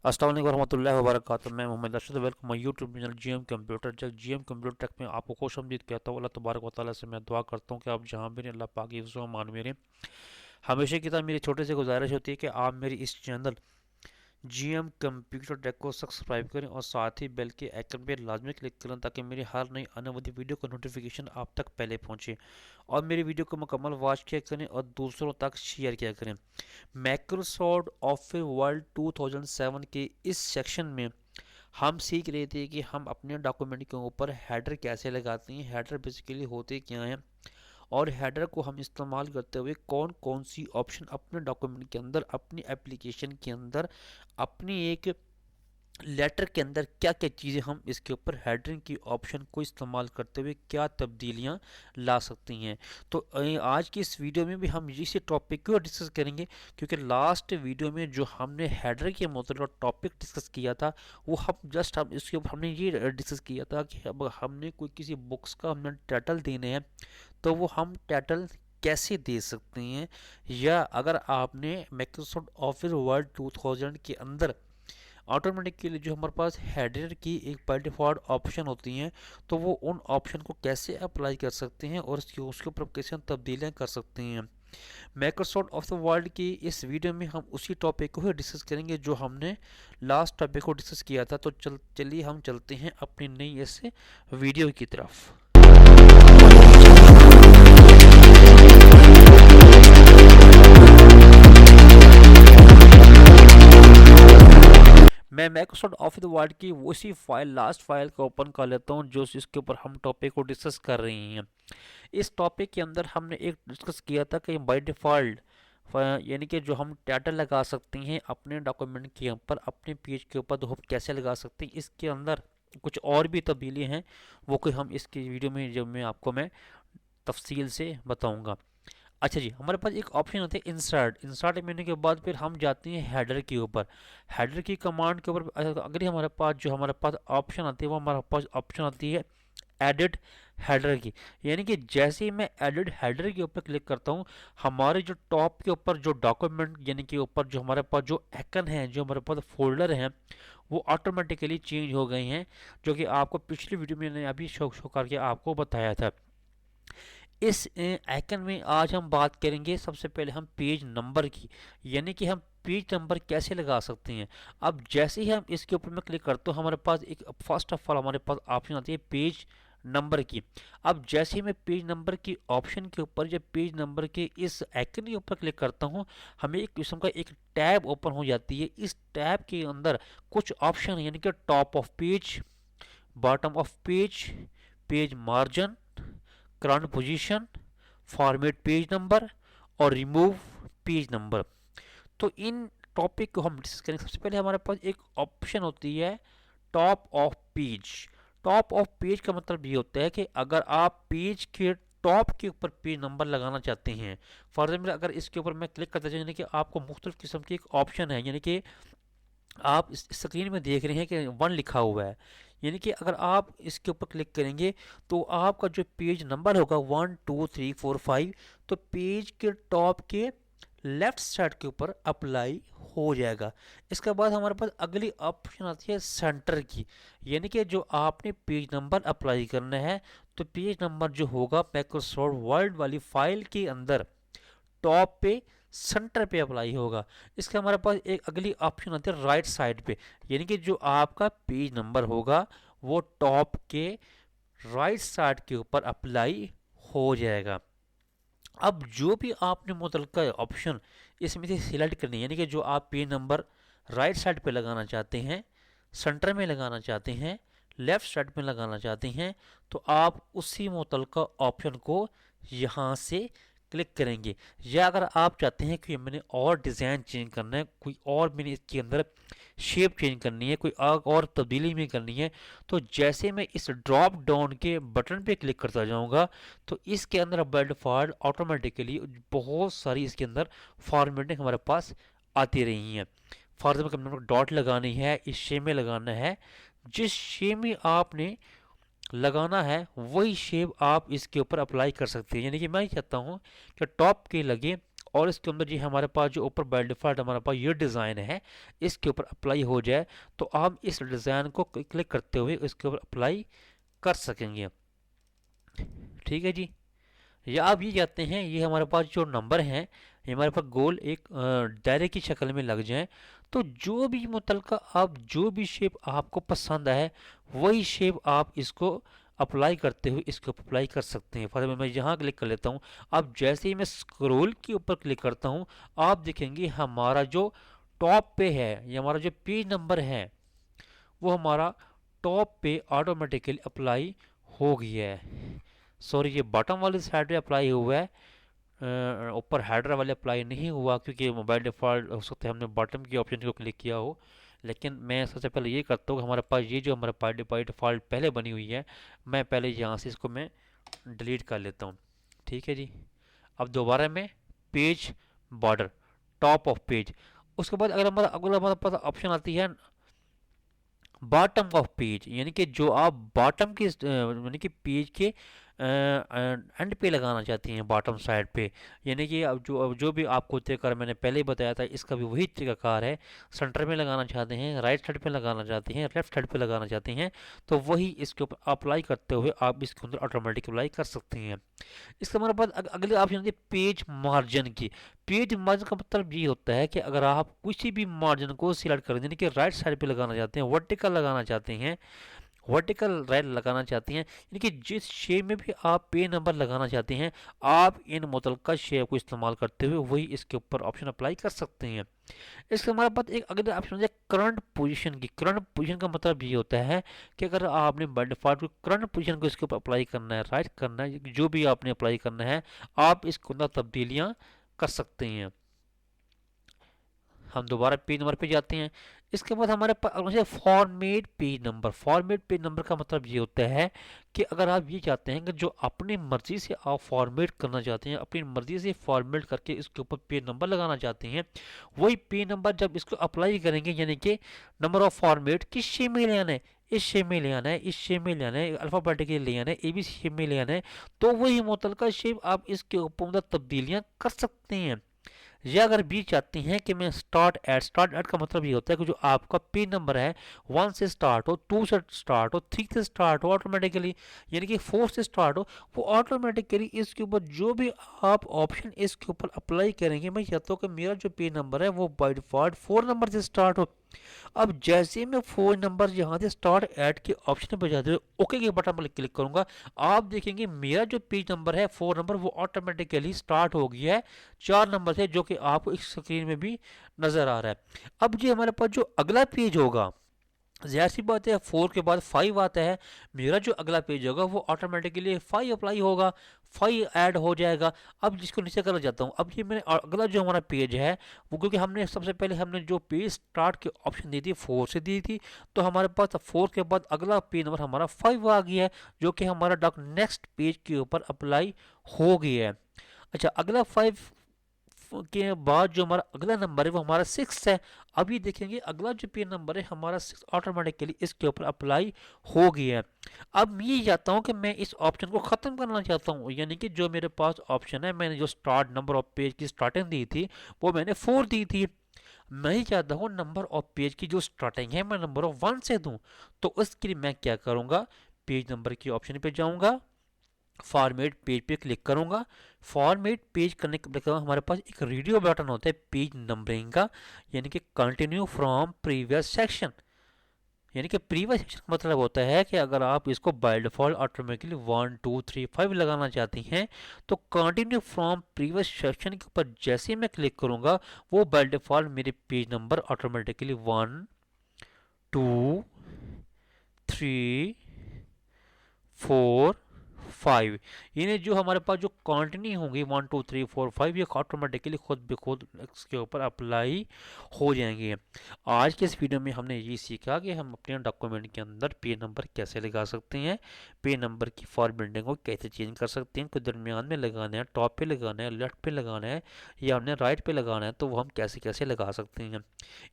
अस्सलाम वालेकुम रहमतुल्लाहि व बरकातुहू। मैं Mohammad Arshad, welcome my YouTube channel GM computer tech. GM computer tech में आपको खुशामदीद कहता हूँ। अल्लाह तबारक व तआला से मैं दुआ करता हूँ कि आप जहाँ भी रहें अल्लाह पाक की हिफ्ज़ व अमान में रहें। हमेशा की तरह मेरी छोटे से गुजारिश होती है कि आप मेरी इस चैनल जीएम कंप्यूटर टेक को सब्सक्राइब करें और साथ ही बेल के आइकन पर लाजमी क्लिक करें ताकि मेरी हर नई आने वाली वीडियो का नोटिफिकेशन आप तक पहले पहुँचे। और मेरी वीडियो को मुकम्मल वॉच किया करें और दूसरों तक शेयर किया करें। माइक्रोसॉफ्ट ऑफिस वर्ल्ड 2007 के इस सेक्शन में हम सीख रहे थे कि हम अपने डॉक्यूमेंट के ऊपर हेडर कैसे लगाते हैं, हेडर बेसिकली होते क्या हैं, और हेडर को हम इस्तेमाल करते हुए कौन कौन सी ऑप्शन अपने डॉक्यूमेंट के अंदर, अपनी एप्लीकेशन के अंदर, अपनी एक लेटर के अंदर क्या क्या चीज़ें हम इसके ऊपर हेडरिंग की ऑप्शन को इस्तेमाल करते हुए क्या तब्दीलियां ला सकती हैं। तो आज की इस वीडियो में भी हम इसी टॉपिक को डिस्कस करेंगे, क्योंकि लास्ट वीडियो में जो हमने हेडर के मतलब टॉपिक डिस्कस किया था वो हम इसके ऊपर हमने ये डिस्कस किया था कि अब हमने कोई किसी बुक्स का हमने टाइटल देने हैं तो वो हम टाइटल कैसे दे सकते हैं, या अगर आपने माइक्रोसॉफ्ट ऑफिस वर्ड 2000 के अंदर ऑटोमेटिकली जो हमारे पास हेडर की एक बाय डिफ़ॉल्ट ऑप्शन होती हैं तो वो उन ऑप्शन को कैसे अप्लाई कर सकते हैं और उसके ऊपर कैसे हम तब्दीलियाँ कर सकते हैं। माइक्रोसॉफ्ट ऑफ द वर्ल्ड की इस वीडियो में हम उसी टॉपिक को ही डिस्कस करेंगे जो हमने लास्ट टॉपिक को डिस्कस किया था। तो चलिए हम चलते हैं अपनी नई इस वीडियो की तरफ। मैं माइक्रोसॉफ्ट ऑफिस वर्ड की उसी फाइल लास्ट फाइल को ओपन कर लेता हूँ जो इसके ऊपर हम टॉपिक को डिस्कस कर रहे हैं। इस टॉपिक के अंदर हमने एक डिस्कस किया था कि बाय डिफ़ॉल्ट यानी कि जो हम टाइटल लगा सकते हैं अपने डॉक्यूमेंट के ऊपर, अपने पेज के ऊपर, तो हम कैसे लगा सकते हैं। इसके अंदर कुछ और भी तब्दीली हैं, वो कोई हम इसकी वीडियो में जब मैं तफसील से बताऊंगा। अच्छा जी, हमारे पास एक ऑप्शन होता है इंसर्ट। इंसर्ट करने के बाद फिर हम जाते हैं हेडर के ऊपर। हेडर की कमांड के ऊपर अगर हमारे पास ऑप्शन आती है, वो हमारे पास ऑप्शन आती है एडिट हेडर की। यानी कि जैसे ही मैं एडिट हेडर के ऊपर क्लिक करता हूँ, हमारे जो टॉप के ऊपर जो डॉक्यूमेंट यानी कि ऊपर जो हमारे पास जो आइकन है, जो हमारे पास फोल्डर हैं, वो ऑटोमेटिकली चेंज हो गए हैं, जो कि आपको पिछली वीडियो में मैंने अभी शो करके आपको बताया था। इस आइकन में आज हम बात करेंगे सबसे पहले हम पेज नंबर की, यानी कि हम पेज नंबर कैसे लगा सकते हैं। अब जैसे ही हम इसके ऊपर में क्लिक करते हैं, हमारे पास एक फर्स्ट ऑफ ऑल हमारे पास ऑप्शन आती है पेज नंबर की। अब जैसे ही मैं पेज नंबर की ऑप्शन के ऊपर, जब पेज नंबर के इस आइकन के ऊपर क्लिक करता हूं, हमें एक किस्म का एक टैब ओपन हो जाती है। इस टैब के अंदर कुछ ऑप्शन यानी कि top of page, bottom of page, page margin, current position, format page number और रिमूव पेज नंबर। तो इन टॉपिक को हम डिस्कस करेंगे। सबसे पहले हमारे पास एक ऑप्शन होती है top of page. Top of page का मतलब ये होता है कि अगर आप पेज के टॉप के ऊपर पेज नंबर लगाना चाहते हैं, फॉर एग्जाम्पल अगर इसके ऊपर मैं क्लिक करता हूँ, यानी कि आपको मुख्तलिफ किस्म की एक ऑप्शन है, यानी कि आप इस स्क्रीन में देख रहे हैं कि 1 लिखा हुआ है, यानी कि अगर आप इसके ऊपर क्लिक करेंगे तो आपका जो पेज नंबर होगा 1 2 3 4 5, तो पेज के टॉप के लेफ्ट साइड के ऊपर अप्लाई हो जाएगा। इसके बाद हमारे पास अगली ऑप्शन आती है सेंटर की, यानी कि जो आपने पेज नंबर अप्लाई करना है, तो पेज नंबर जो होगा माइक्रोसॉफ्ट वर्ड वाली फाइल के अंदर टॉप पे सेंटर पे अप्लाई होगा। इसका हमारे पास एक अगली ऑप्शन आती है राइट साइड पे, यानी कि जो आपका पेज नंबर होगा वो टॉप के राइट साइड के ऊपर अप्लाई हो जाएगा। अब जो भी आपने मुतलका ऑप्शन इसमें से सिलेक्ट करनी है, यानी कि जो आप पेज नंबर राइट साइड पे लगाना चाहते हैं, सेंटर में लगाना चाहते हैं, लेफ्ट साइड में लगाना चाहते हैं, तो आप उसी मुतलका ऑप्शन को यहाँ से क्लिक करेंगे। या अगर आप चाहते हैं कि मैंने और डिज़ाइन चेंज करना है, कोई और मैंने इसके अंदर शेप चेंज करनी है, कोई और तब्दीली में करनी है, तो जैसे मैं इस ड्रॉप डाउन के बटन पे क्लिक करता जाऊंगा, तो इसके अंदर बाय डिफ़ॉल्ट ऑटोमेटिकली बहुत सारी इसके अंदर फॉर्मेटिंग हमारे पास आती रही हैं। फॉर एग्जाम्पल डॉट लगानी है, इस शेप में लगाना है, जिस शेप में आपने लगाना है वही शेप आप इसके ऊपर अप्लाई कर सकते हैं। यानी कि मैं चाहता हूँ कि टॉप के लगे और इसके अंदर जी हमारे पास जो ऊपर बाय डिफ़ॉल्ट हमारे पास ये डिज़ाइन है, इसके ऊपर अप्लाई हो जाए तो आप इस डिज़ाइन को क्लिक करते हुए इसके ऊपर अप्लाई कर सकेंगे। ठीक है जी। या आप ये चाहते हैं ये हमारे पास जो नंबर हैं ये हमारे पास गोल एक दायरे की शक्ल में लग जाएं, तो जो भी मुतलका आप जो भी शेप आपको पसंद है वही शेप आप इसको अप्लाई करते हुए इसको अप्लाई कर सकते हैं। फॉर एग्जाम्पल मैं यहाँ क्लिक कर लेता हूँ। अब जैसे ही मैं स्क्रॉल के ऊपर क्लिक करता हूँ आप देखेंगे हमारा जो टॉप पे है, ये हमारा जो पेज नंबर है वो हमारा टॉप पे ऑटोमेटिकली अप्लाई हो गया है। सॉरी, ये बॉटम वाली साइड पे अप्लाई हुआ है, ऊपर हेडर वाले अप्लाई नहीं हुआ क्योंकि मोबाइल डिफ़ॉल्ट हो सकता है हमने बॉटम की ऑप्शन को क्लिक किया हो। लेकिन मैं सबसे पहले ये करता हूँ कि हमारे पास ये जो हमारा बाई डिफ़ॉल्ट पहले बनी हुई है, मैं पहले यहाँ से इसको मैं डिलीट कर लेता हूँ। ठीक है जी। अब दोबारा मैं page border top of page, उसके बाद अगर हमारे पास ऑप्शन आती है बॉटम ऑफ पेज, यानी कि जो आप बॉटम के यानी कि पेज के एंड पे लगाना चाहती हैं बॉटम साइड पे, यानी कि अब जो भी आपको तरीका मैंने पहले ही बताया था इसका भी वही तरीकाकार है। सेंटर में लगाना चाहते हैं, राइट साइड पे लगाना चाहते हैं, लेफ्ट साइड पे लगाना चाहते हैं, तो वही इसके ऊपर अप्लाई करते हुए आप इसके अंदर ऑटोमेटिक अप्लाई कर सकते हैं। इसके हमारे पास अगले ऑप्शन होती है पेज मार्जिन की। पेज मार्जिन का मतलब ये होता है कि अगर आप किसी भी मार्जिन को सिलेक्ट करें, यानी कि राइट साइड पे लगाना चाहते हैं, वर्टिकल लगाना चाहते हैं, वर्टिकल राइट लगाना चाहते हैं, यानी कि जिस शेप में भी आप पे नंबर लगाना चाहते हैं आप इन मुतलका शेप को इस्तेमाल करते हुए वही इसके ऊपर ऑप्शन अप्लाई कर सकते हैं। इसके हमारे पास एक अगला ऑप्शन है करंट पोजीशन की। करंट पोजीशन का मतलब ये होता है कि अगर आपने बाय डिफॉल्ट करंट पोजीशन को इसके ऊपर अप्लाई करना है, राइट करना है, जो भी आपने अप्लाई करना है आप इसके अंदर तब्दीलियाँ कर सकते हैं। हम दोबारा पेज नंबर पे जाते हैं। इसके बाद हमारे पास format page number. Format page number का मतलब ये होता है कि अगर आप ये चाहते हैं कि जो अपनी मर्जी से आप फॉर्मेट करना चाहते हैं, अपनी मर्जी से फॉर्मेट करके इसके ऊपर पेज नंबर लगाना चाहते हैं, वही पेज नंबर जब इसको अप्लाई करेंगे, यानी कि नंबर ऑफ फॉर्मेट किस शेप में ले आना है, इस शेप में ले आना है, इस शेप में ले आना है, अल्फ़ाबेटिकली ले आना है, ABC शेप में ले आना है, तो वही मुतलका शेप आप इसके ऊपर तब्दीलियाँ कर सकते हैं। या अगर बी चाहते हैं कि मैं स्टार्ट एट का मतलब ये होता है कि जो आपका पिन नंबर है 1 से स्टार्ट हो, 2 से स्टार्ट हो, 3 से स्टार्ट हो ऑटोमेटिकली, यानी कि 4 से स्टार्ट हो, वो ऑटोमेटिकली इसके ऊपर जो भी आप ऑप्शन इसके ऊपर अप्लाई करेंगे, मैं चाहता हूँ कि मेरा जो पिन नंबर है वो बाय डिफॉल्ट 4 नंबर से स्टार्ट हो। अब जैसे मैं फ़ोन नंबर यहाँ से स्टार्ट ऐड के ऑप्शन पर जाते हुए ओके के बटन पर क्लिक करूंगा, आप देखेंगे मेरा जो पेज नंबर है 4 नंबर वो ऑटोमेटिकली स्टार्ट हो गया है 4 नंबर से, जो कि आपको इस स्क्रीन में भी नज़र आ रहा है। अब जी हमारे पास जो अगला पेज होगा, ज़ाहिर सी बात है 4 के बाद 5 आता है, मेरा जो अगला पेज होगा वो ऑटोमेटिकली 5 अप्लाई होगा, 5 ऐड हो जाएगा। अब जिसको नीचे कर जाता हूँ, अब ये मैंने अगला जो हमारा पेज है वो, क्योंकि हमने सबसे पहले हमने जो पेज स्टार्ट की ऑप्शन दी थी 4 से दी थी, तो हमारे पास 4 के बाद अगला पेज नंबर हमारा 5 आ गया है, जो कि हमारा नेक्स्ट पेज के ऊपर अप्लाई हो गया है। अच्छा, अगला 5 के बाद जो हमारा अगला नंबर है वो हमारा 6 है। अभी देखेंगे अगला जो पेज नंबर है हमारा 6 ऑटोमेटिकली इसके ऊपर अप्लाई हो गया है। अब मैं ये चाहता हूँ कि मैं इस ऑप्शन को ख़त्म करना चाहता हूँ, यानी कि जो मेरे पास ऑप्शन है, मैंने जो स्टार्ट नंबर ऑफ पेज की स्टार्टिंग दी थी वो मैंने 4 दी थी, मैं ही चाहता हूँ नंबर ऑफ पेज की जो स्टार्टिंग है मैं नंबर ऑफ 1 से दूँ। तो उसके लिए मैं क्या करूँगा, पेज नंबर की ऑप्शन पे जाऊँगा, फॉर्मेट पेज पे क्लिक करूंगा। फॉर्मेट पेज करने के बाद हमारे पास एक रेडियो बटन होता है पेज नंबरिंग का, यानी कि कंटिन्यू फ्रॉम प्रीवियस सेक्शन, यानी कि प्रीवियस सेक्शन का मतलब होता है कि अगर आप इसको बाय डिफॉल्ट ऑटोमेटिकली 1 2 3 5 लगाना चाहती हैं तो कंटिन्यू फ्रॉम प्रीवियस सेक्शन के ऊपर जैसे ही मैं क्लिक करूंगा वो बाय डिफॉल्ट मेरे पेज नंबर ऑटोमेटिकली 1 2 3 4 5, यानी जो हमारे पास जो कंटिन्यू होंगी 1 2 3 4 5 ये ऑटोमेटिकली खुद ब खुद इसके ऊपर अप्लाई हो जाएंगे। आज के इस वीडियो में हमने ये सीखा कि हम अपने डॉक्यूमेंट के अंदर पेज नंबर कैसे लगा सकते हैं, पेज नंबर की फॉर्मेटिंग को कैसे चेंज कर सकते हैं, कोई दरमियान में लगाना है, टॉप पे लगाना है, लेफ्ट पे लगाना है या हमने राइट पे लगाना है, तो वो हम कैसे कैसे लगा सकते हैं।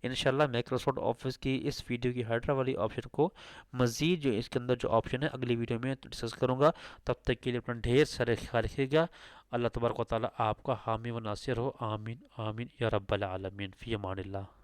इंशाल्लाह माइक्रोसॉफ्ट ऑफिस की इस वीडियो की हेडर वाली ऑप्शन को मज़ीद जो इसके अंदर जो ऑप्शन है अगली वीडियो में डिस्कस करूँगा। तब तक के लिए अपना ढेर सारे ख्याल रखिएगा। अल्लाह तबारक व तआला आपका हामी व नासिर हो। आमीन आमीन या रब्बल आलमीन। फ़ी अमानिल्लाह।